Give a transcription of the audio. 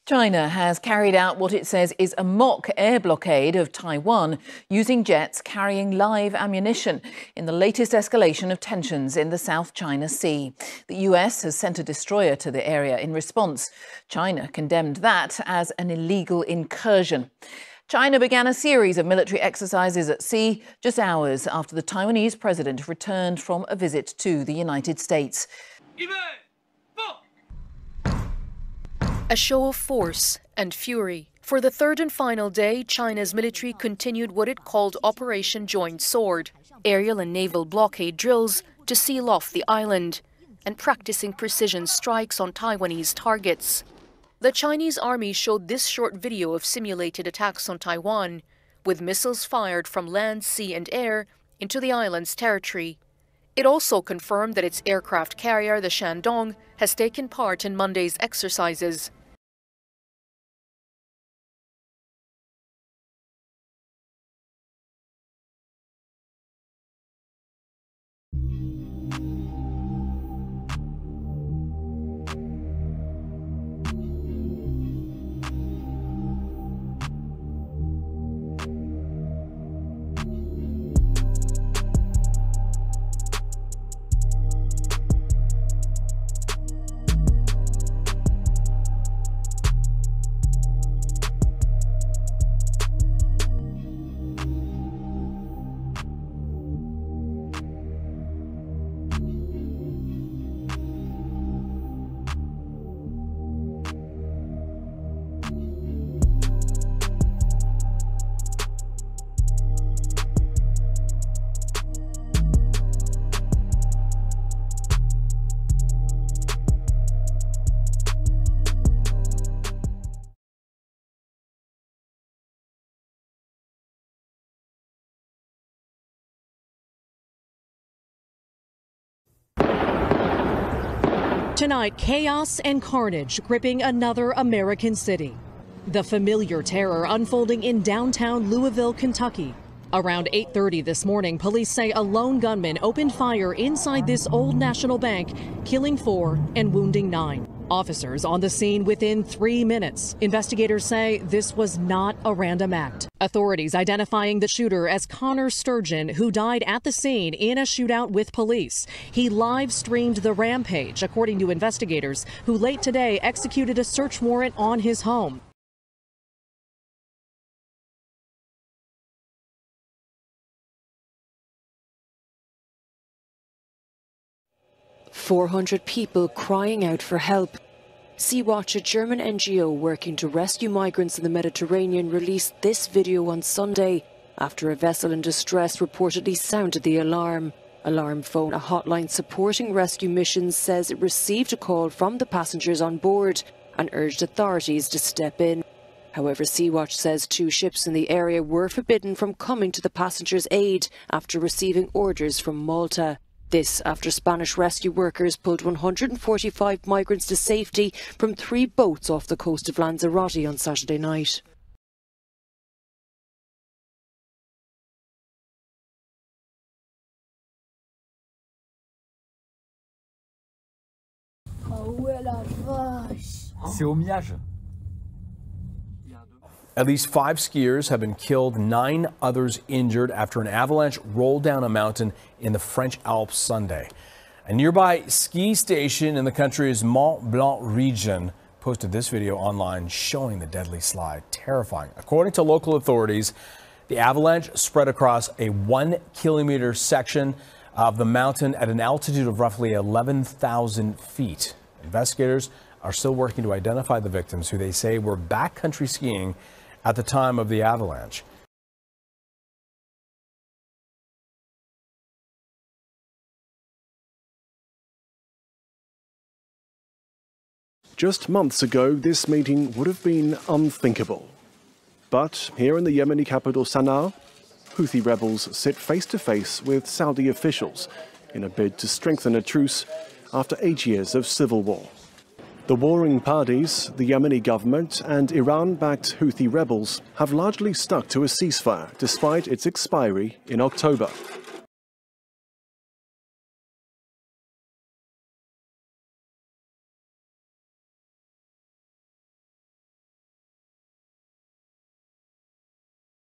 China has carried out what it says is a mock air blockade of Taiwan using jets carrying live ammunition in the latest escalation of tensions in the South China Sea. The US has sent a destroyer to the area in response. China condemned that as an illegal incursion. China began a series of military exercises at sea just hours after the Taiwanese president returned from a visit to the United States. A show of force and fury. For the third and final day, China's military continued what it called Operation Joint Sword, aerial and naval blockade drills to seal off the island, and practicing precision strikes on Taiwanese targets. The Chinese army showed this short video of simulated attacks on Taiwan, with missiles fired from land, sea and air into the island's territory. It also confirmed that its aircraft carrier, the Shandong, has taken part in Monday's exercises. Tonight, chaos and carnage gripping another American city. The familiar terror unfolding in downtown Louisville, Kentucky. Around 8:30 this morning, police say a lone gunman opened fire inside this Old National Bank, killing 4 and wounding 9. Officers on the scene within 3 minutes. Investigators say this was not a random act. Authorities identifying the shooter as Connor Sturgeon, who died at the scene in a shootout with police. He live streamed the rampage, according to investigators, who late today executed a search warrant on his home. "400 people crying out for help." Sea-Watch, a German NGO working to rescue migrants in the Mediterranean, released this video on Sunday after a vessel in distress reportedly sounded the alarm. Alarm Phone, a hotline supporting rescue missions, says it received a call from the passengers on board and urged authorities to step in. However, Sea-Watch says 2 ships in the area were forbidden from coming to the passengers' aid after receiving orders from Malta. This after Spanish rescue workers pulled 145 migrants to safety from 3 boats off the coast of Lanzarote on Saturday night. C'est au Miage. At least 5 skiers have been killed, 9 others injured after an avalanche rolled down a mountain in the French Alps Sunday. A nearby ski station in the country's Mont Blanc region posted this video online showing the deadly slide. Terrifying. According to local authorities, the avalanche spread across a 1-kilometer section of the mountain at an altitude of roughly 11,000 feet. Investigators are still working to identify the victims, who they say were backcountry skiing at the time of the avalanche. Just months ago, this meeting would have been unthinkable. But here in the Yemeni capital Sana'a, Houthi rebels sit face to face with Saudi officials in a bid to strengthen a truce after 8 years of civil war. The warring parties, the Yemeni government and Iran-backed Houthi rebels, have largely stuck to a ceasefire despite its expiry in October.